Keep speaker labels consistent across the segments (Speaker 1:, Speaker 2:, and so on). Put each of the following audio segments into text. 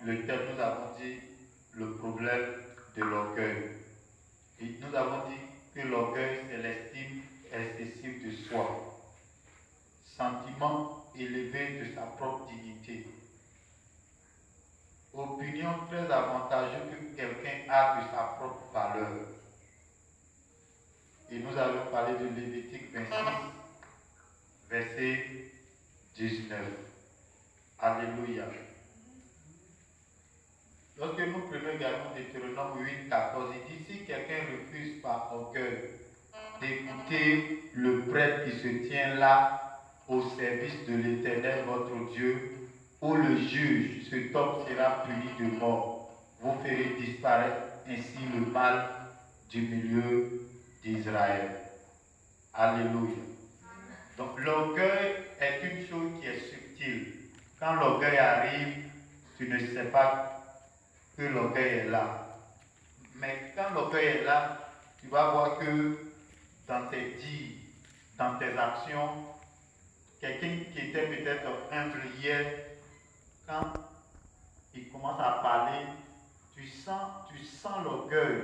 Speaker 1: le thème, nous avons dit le problème de l'orgueil. Et nous avons dit que l'orgueil, c'est l'estime excessive de soi, sentiment élevé de sa propre dignité, opinion très avantageuse que quelqu'un a de sa propre valeur. Et nous allons parler de Lévitique 26, verset 19. Alléluia. Lorsque nous prenons également Deutéronome 8, 14, il dit si quelqu'un refuse par orgueil d'écouter le prêtre qui se tient là au service de l'Éternel votre Dieu, ou le juge, cet homme sera puni de mort. Vous ferez disparaître ainsi le mal du milieu d'Israël. Alléluia. Donc l'orgueil est une chose qui est subtile. Quand l'orgueil arrive, tu ne sais pas que l'orgueil est là. Mais quand l'orgueil est là, tu vas voir que dans tes dires, dans tes actions, quelqu'un qui était peut-être humble hier, quand il commence à parler, tu sens l'orgueil.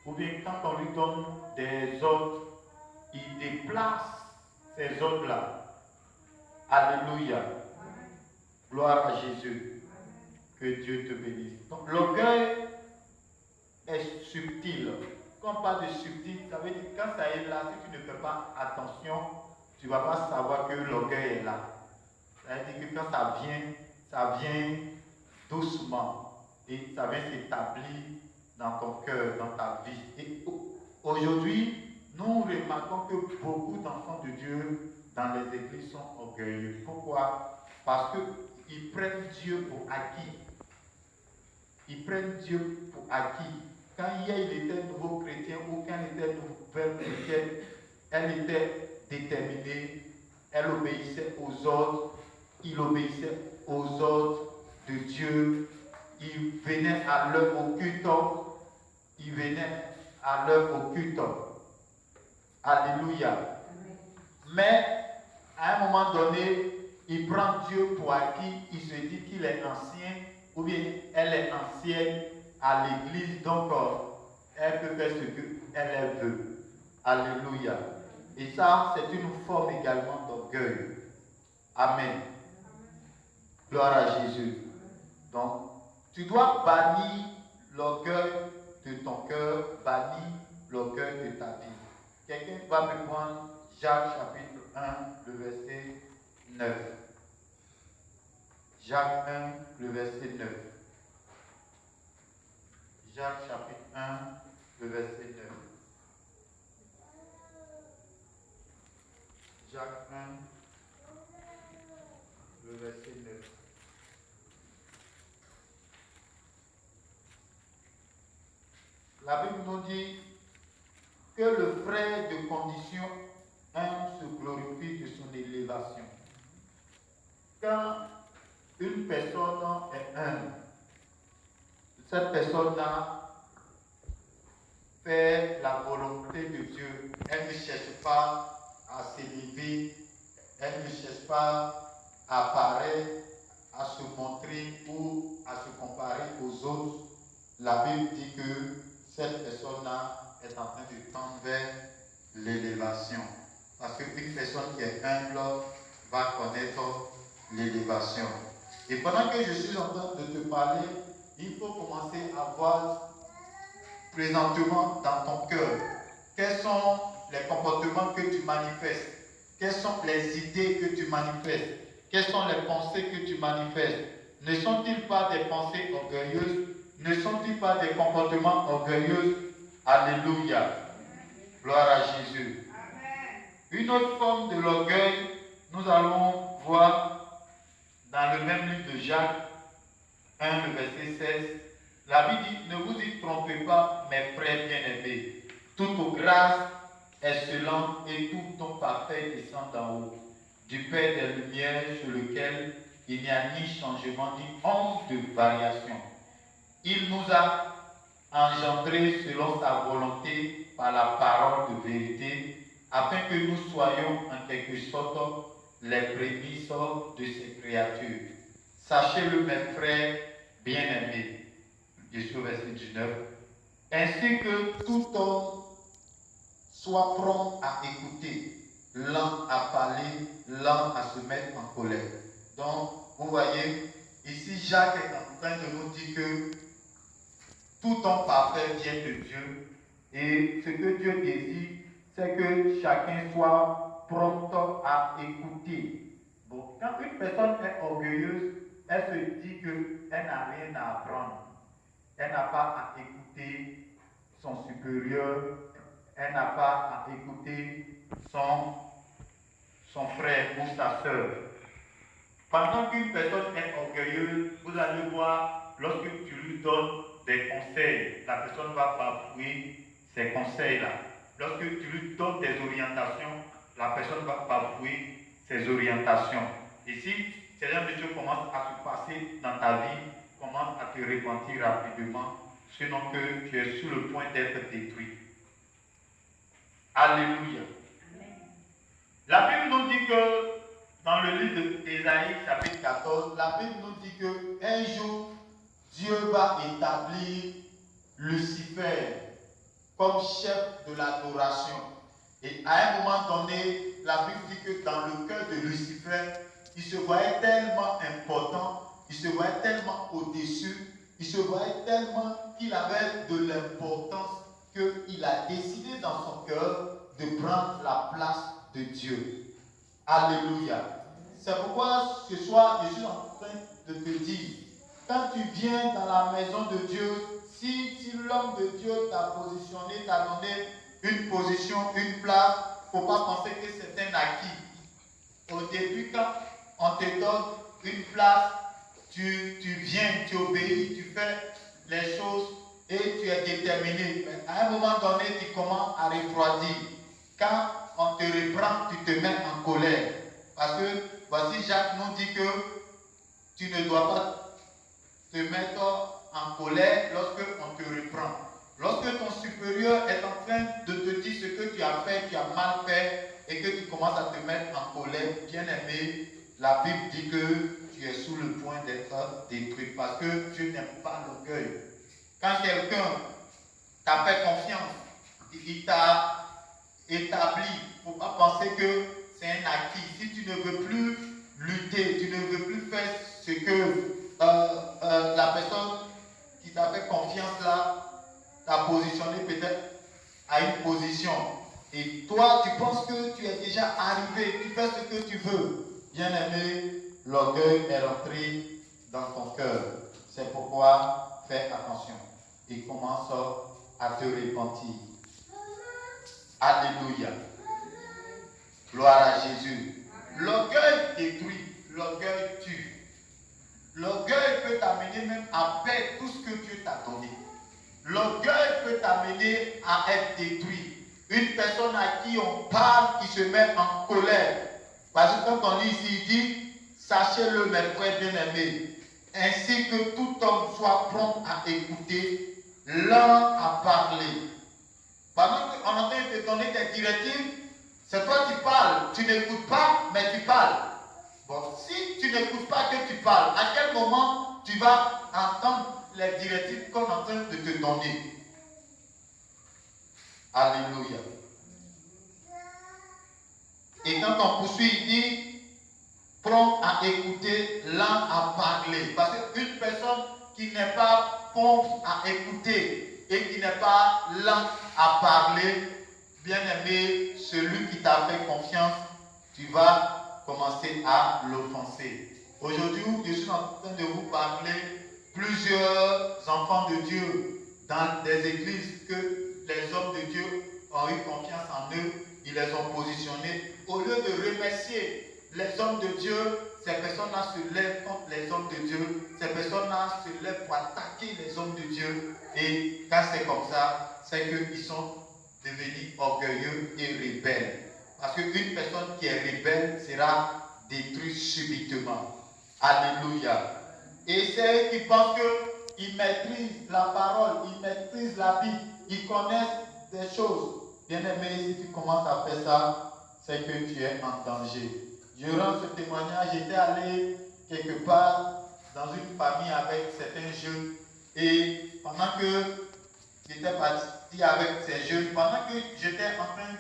Speaker 1: Ou bien quand on lui donne des ordres, il déplace ces ordres-là. Alléluia. Gloire à Jésus. Que Dieu te bénisse. Donc l'orgueil est subtil. Quand on parle de subtil, ça veut dire que quand ça est là, si tu ne fais pas attention, tu ne vas pas savoir que l'orgueil est là. Ça veut dire que quand ça vient doucement et ça vient s'établir dans ton cœur, dans ta vie. Et aujourd'hui, nous remarquons que beaucoup d'enfants de Dieu dans les églises sont orgueilleux. Pourquoi? Parce qu'ils prennent Dieu pour acquis. Ils prennent Dieu pour acquis. Quand hier il était nouveau chrétien ou quand il était nouvelle chrétienne, elle était déterminée, elle obéissait aux ordres, il obéissait aux ordres de Dieu, il venait à l'heure au culte, il venait à l'heure au culte. Alléluia. Mais à un moment donné, il prend Dieu pour acquis, il se dit qu'il est ancien, ou bien elle est ancienne à l'église, donc elle peut faire ce qu'elle veut. Alléluia. Et ça, c'est une forme également d'orgueil. Amen. Gloire à Jésus. Donc, tu dois bannir l'orgueil de ton cœur, bannir l'orgueil de ta vie. Quelqu'un va me prendre Jacques chapitre 1, le verset 9. Jacques 1, le verset 9. Jacques chapitre 1, le verset 9. Jacques 1, le verset 9. La Bible nous dit que le frère de condition humble se glorifie de son élévation. Quand une personne est humble, cette personne-là fait la volonté de Dieu. Elle ne cherche pas à s'élever, elle ne cherche pas à apparaître, à se montrer ou à se comparer aux autres. La Bible dit que cette personne-là est en train de tendre vers l'élévation. Parce qu'une personne qui est humble va connaître l'élévation. Et pendant que je suis en train de te parler, il faut commencer à voir présentement dans ton cœur quels sont les comportements que tu manifestes, quelles sont les idées que tu manifestes, quelles sont les pensées que tu manifestes. Ne sont-ils pas des pensées orgueilleuses? Ne sont-ils pas des comportements orgueilleux? Alléluia. Gloire à Jésus. Amen. Une autre forme de l'orgueil, nous allons voir dans le même livre de Jacques 1, le verset 16. La Bible dit, ne vous y trompez pas, mes frères bien-aimés. Toute grâce excellente et tout don parfait descend d'en haut, du Père des Lumières, sur lequel il n'y a ni changement ni onde de variation. Il nous a engendrés selon sa volonté par la parole de vérité, afin que nous soyons en quelque sorte les prémices de ses créatures. Sachez-le, mes frères, bien-aimés, je suis au verset 19, ainsi que tout homme soit prompt à écouter, lent à parler, lent à se mettre en colère. Donc, vous voyez, ici Jacques est en train de nous dire que tout homme parfait vient de Dieu. Et ce que Dieu désire, c'est que chacun soit prompt à écouter. Bon, quand une personne est orgueilleuse, elle se dit qu'elle n'a rien à apprendre. Elle n'a pas à écouter son supérieur. Elle n'a pas à écouter son frère ou sa soeur. Pendant qu'une personne est orgueilleuse, vous allez voir, lorsque tu lui donnes des conseils, la personne va bafouer ces conseils-là. Lorsque tu lui donnes des orientations, la personne va bafouer ses orientations. Et si ces gens de Dieu commencent à se passer dans ta vie, commencent à te repentir rapidement, sinon que tu es sur le point d'être détruit. Alléluia. La Bible nous dit que dans le livre d'Ésaïe, chapitre 14, la Bible nous dit qu'un jour, Dieu va établir Lucifer comme chef de l'adoration. Et à un moment donné, la Bible dit que dans le cœur de Lucifer, il se voyait tellement important, il se voyait tellement au-dessus, il se voyait tellement qu'il avait de l'importance qu'il a décidé dans son cœur de prendre la place de Dieu. Alléluia. C'est pourquoi ce soir, je suis en train de te dire, quand tu viens dans la maison de Dieu, si l'homme de Dieu t'a positionné, t'a donné une position, une place, il ne faut pas penser que c'est un acquis. Au début, quand on te donne une place, tu viens, tu obéis, tu fais les choses et tu es déterminé. Mais à un moment donné, tu commences à refroidir. Quand on te reprend, tu te mets en colère. Parce que, voici, Jacques nous dit que tu ne dois pas te mettre en colère lorsque on te reprend. Lorsque ton supérieur est en train de te dire ce que tu as fait, tu as mal fait, et que tu commences à te mettre en colère, bien aimé, la Bible dit que tu es sous le point d'être détruit. Parce que Dieu n'aime pas l'orgueil. Quand quelqu'un t'a fait confiance, il t'a établi, il ne faut pas penser que c'est un acquis. Si tu ne veux plus lutter, tu ne veux plus faire ce que la personne qui t'a fait confiance là t'a positionné peut-être à une position. Et toi, tu penses que tu es déjà arrivé, tu fais ce que tu veux. Bien aimé, l'orgueil est rentré dans ton cœur. C'est pourquoi fais attention et commence à te repentir. Alléluia. Gloire à Jésus. L'orgueil détruit, l'orgueil tue. L'orgueil peut t'amener même à perdre tout ce que Dieu t'a donné. L'orgueil peut t'amener à être détruit. Une personne à qui on parle, qui se met en colère. Parce que quand on lit ici, il dit, sachez-le mes frères bien-aimés, ainsi que tout homme soit prompt à écouter, lent à parler. Pendant qu'on est en train de te donner des directives, c'est toi qui parles, tu n'écoutes pas, mais tu parles. Bon, si tu n'écoutes pas que tu parles, à quel moment tu vas entendre les directives qu'on est en train de te donner? Alléluia. Et quand on poursuit, il dit, prompt à écouter, lent à parler. Parce qu'une personne qui n'est pas prompte à écouter et qui n'est pas lent à parler, bien aimé, celui qui t'a fait confiance, tu vas commencer à l'offenser. Aujourd'hui, je suis en train de vous parler plusieurs enfants de Dieu dans des églises que les hommes de Dieu ont eu confiance en eux, ils les ont positionnés. Au lieu de remercier les hommes de Dieu, ces personnes-là se lèvent contre les hommes de Dieu, ces personnes-là se lèvent pour attaquer les hommes de Dieu. Et quand c'est comme ça, c'est qu'ils sont devenus orgueilleux et rebelles. Parce qu'une personne qui est rebelle sera détruite subitement. Alléluia. Et c'est eux qui pensent qu'ils maîtrisent la parole, ils maîtrisent la Bible, ils connaissent des choses. Bien aimé, si tu commences à faire ça, c'est que tu es en danger. Durant ce témoignage, j'étais allé quelque part dans une famille avec certains jeunes et pendant que j'étais parti avec ces jeunes, pendant que j'étais en train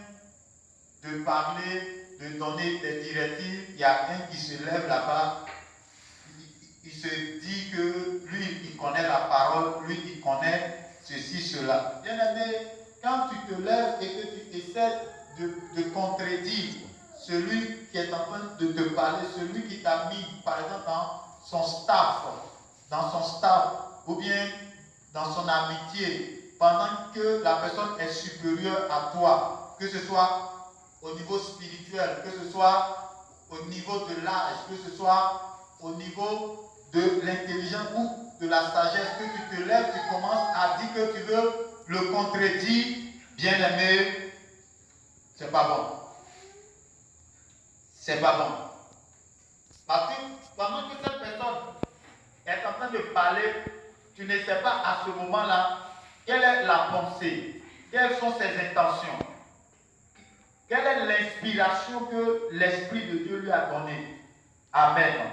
Speaker 1: de parler, de donner des directives, il y a un qui se lève là-bas, il se dit que lui, il connaît la parole, lui, il connaît ceci, cela. Bien aimé, quand tu te lèves et que tu essaies de contredire celui qui est en train de te parler, celui qui t'a mis, par exemple, dans son staff, ou bien dans son amitié, pendant que la personne est supérieure à toi, que ce soit au niveau spirituel, que ce soit au niveau de l'âge, que ce soit au niveau de l'intelligence ou de la sagesse, que tu te lèves, tu commences à dire que tu veux le contredire, bien aimé, c'est pas bon. C'est pas bon. Parce que pendant que cette personne est en train de parler, tu ne sais pas à ce moment-là quelle est la pensée, quelles sont ses intentions, quelle est l'inspiration que l'Esprit de Dieu lui a donnée. Amen.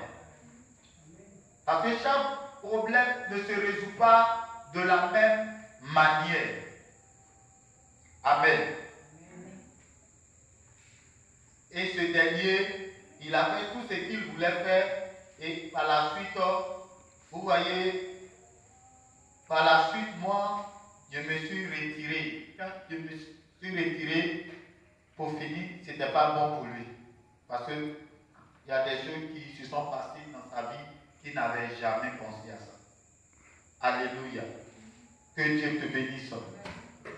Speaker 1: Parce que chaque problème ne se résout pas de la même manière. Amen. Et ce dernier, il a fait tout ce qu'il voulait faire et par la suite, vous voyez, par la suite, moi, je me suis retiré. Quand je me suis retiré, pour finir, ce n'était pas bon pour lui. Parce qu'il y a des choses qui se sont passées dans sa vie qui n'avaient jamais pensé à ça. Alléluia. Que Dieu te bénisse.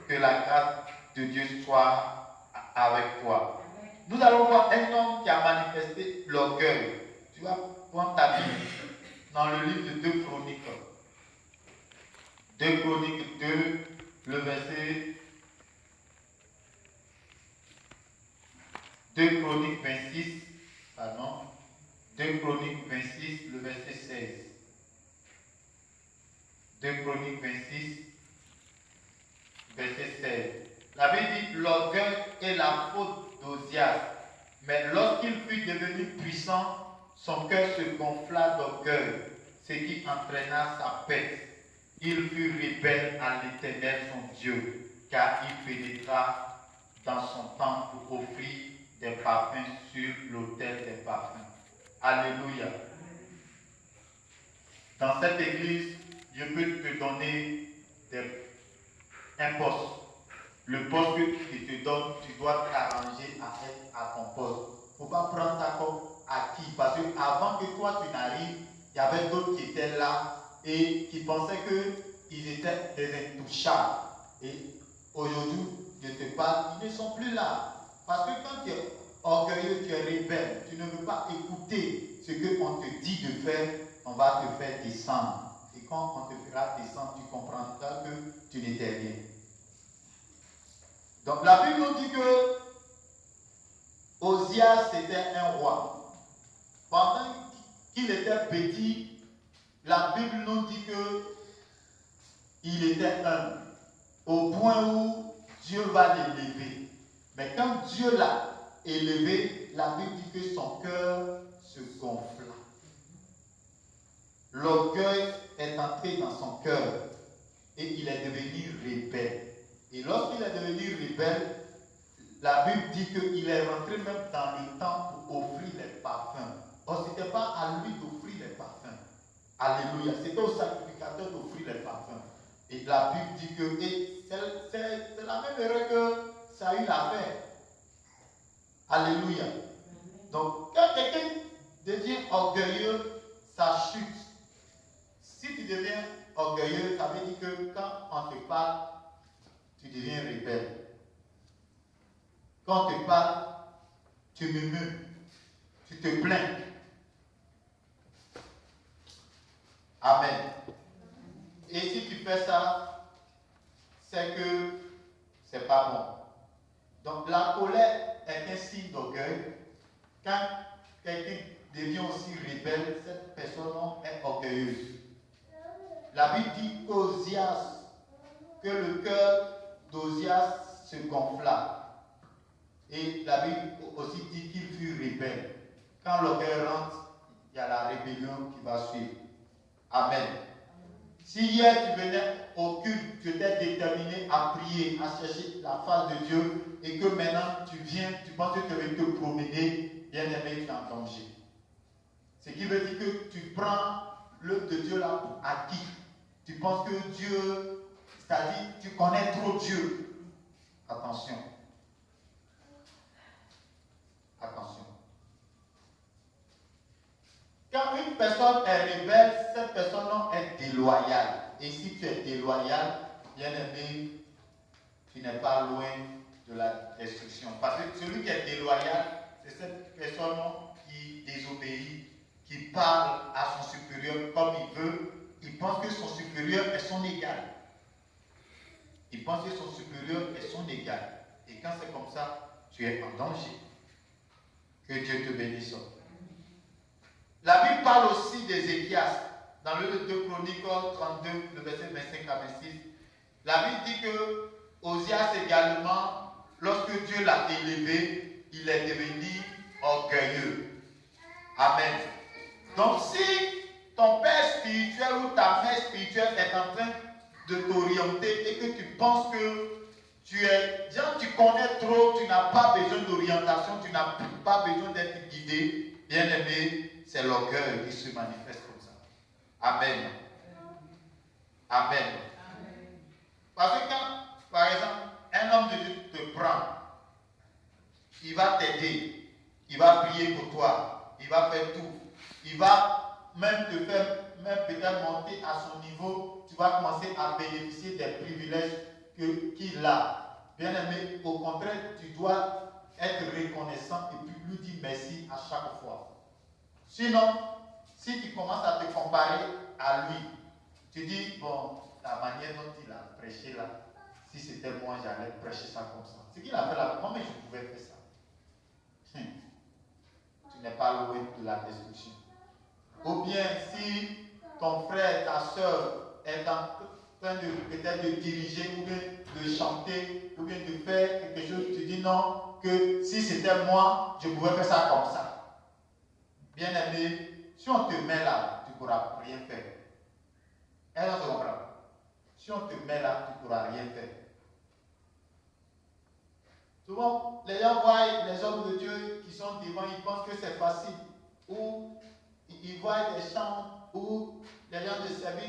Speaker 1: Que la grâce de Dieu soit avec toi. Nous allons voir un homme qui a manifesté l'orgueil. Tu vas prendre ta Bible dans le livre de 2 Chroniques. 2 Chroniques 2, le verset 2 Chroniques 26, pardon, 2 Chroniques 26, le verset 16. 2 Chroniques 26, verset 16. La Bible dit, l'orgueil est la faute d'Ozias, mais lorsqu'il fut devenu puissant, son cœur se gonfla d'orgueil, ce qui entraîna sa perte. Il fut rebelle à l'Éternel son Dieu, car il pénétra dans son temple pour offrir des parfums sur l'autel des parfums. Alléluia. Dans cette église, je peux te donner un poste. Le poste que je te donne, tu dois t'arranger à être à ton poste. Il ne faut pas prendre ça comme acquis. Parce qu'avant que toi tu n'arrives, il y avait d'autres qui étaient là et qui pensaient qu'ils étaient des intouchables. Et aujourd'hui, je te parle, ils ne sont plus là. Parce que quand tu es orgueilleux, tu es rebelle, tu ne veux pas écouter ce qu'on te dit de faire, on va te faire descendre. Et quand on te fera descendre, tu comprendras que tu n'étais rien. Donc la Bible nous dit que Ozias était un roi. Pendant qu'il était petit, la Bible nous dit qu'il était humble, au point où Dieu va l'élever. Mais quand Dieu l'a élevé, la Bible dit que son cœur se gonfla. L'orgueil est entré dans son cœur et il est devenu rebelle. Et lorsqu'il est devenu rebelle, la Bible dit qu'il est rentré même dans le temple pour offrir les parfums. Or, ce n'était pas à lui d'offrir les parfums. Alléluia. C'était au sacrificateur d'offrir les parfums. Et la Bible dit que c'est la même erreur que Saül a fait. Alléluia. Donc, quand quelqu'un devient orgueilleux, ça chute. Si tu deviens orgueilleux, ça veut dire que quand on te parle, tu deviens rebelle. Quand on te parle, tu murmures, tu te plains. Amen. Et si tu fais ça, c'est que c'est pas bon. Donc la colère est un signe d'orgueil. Quand quelqu'un devient aussi rebelle, cette personne est orgueilleuse. La Bible dit que le cœur d'Ozias se gonfla. Et la Bible aussi dit qu'il fut rebelle. Quand l'orgueil rentre, il y a la rébellion qui va suivre. Amen. Si hier tu venais au culte, tu étais déterminé à prier, à chercher la face de Dieu, et que maintenant tu viens, tu penses que tu vas te promener, bien aimé, tu es en danger. Ce qui veut dire que tu prends l'œuvre de Dieu là pour acquis. Tu penses que Dieu, c'est-à-dire tu connais trop Dieu. Attention. Attention. Quand une personne est rebelle, cette personne-là est déloyale. Et si tu es déloyal, bien aimé, tu n'es pas loin de la destruction. Parce que celui qui est déloyal, c'est cette personne qui désobéit, qui parle à son supérieur comme il veut. Il pense que son supérieur est son égal. Il pense que son supérieur est son égal. Et quand c'est comme ça, tu es en danger. Que Dieu te bénisse. La Bible parle aussi d'Ézéchias. Dans le 2 Chroniques 32, le verset 25 à 26. La Bible dit que Osias également, lorsque Dieu l'a élevé, il est devenu orgueilleux. Amen. Donc si ton père spirituel ou ta mère spirituelle est en train de t'orienter et que tu penses que tu connais trop, tu n'as pas besoin d'orientation, tu n'as pas besoin d'être guidé, bien aimé, c'est l'orgueil qui se manifeste comme ça. Amen. Amen. Parce que quand, par exemple, un homme de Dieu te prend, il va t'aider, il va prier pour toi, il va faire tout, il va même te faire, même peut-être monter à son niveau, tu vas commencer à bénéficier des privilèges qu'il a. Bien aimé, au contraire, tu dois être reconnaissant et puis lui dire merci à chaque fois. Sinon, si tu commences à te comparer à lui, tu dis, bon, la manière dont il a prêché là, si c'était moi, j'allais prêcher ça comme ça. Ce qu'il a fait là, moi, mais je pouvais faire ça. Tu n'es pas loin de la destruction. Ou bien, si ton frère, ta soeur est en train de peut-être de diriger, ou bien de chanter, ou bien de faire quelque chose, tu dis non, que si c'était moi, je pouvais faire ça comme ça. Bien aimé, si on te met là, tu ne pourras rien faire. Est-ce que tu comprends? Si on te met là, tu ne pourras rien faire. Souvent, les gens voient les hommes de Dieu qui sont devant, ils pensent que c'est facile. Ou ils voient des chants où les gens de service